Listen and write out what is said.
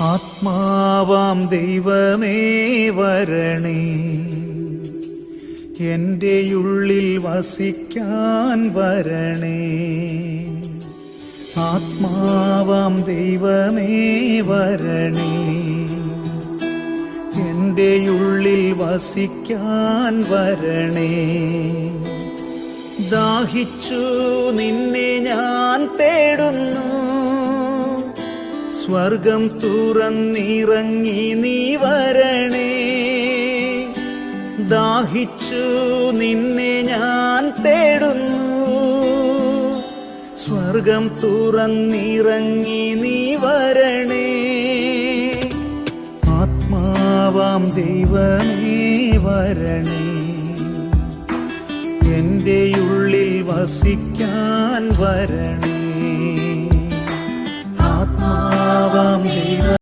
ആത്മാവാം ദൈവമേ വരണേ, എൻ്റെ ഉള്ളിൽ വസിക്കാൻ വരണേ. ആത്മാവാം ദൈവമേ വരണേ, എൻ്റെ ഉള്ളിൽ വസിക്കാൻ വരണേ. ദാഹിച്ചു നിന്നെ ഞാൻ തേടുന്നു, സ്വർഗം തുറന്നിറങ്ങി നീ വരണേ. ദാഹിച്ചു നിന്നെ ഞാൻ തേടുന്നു, സ്വർഗം തുറന്നിറങ്ങി നീ വരണേ. ആത്മാവാം ദൈവമേ വരണേ, എൻ്റെ ഉള്ളിൽ വസിക്കാൻ വരണേ. ആത്മാവാം ദൈവം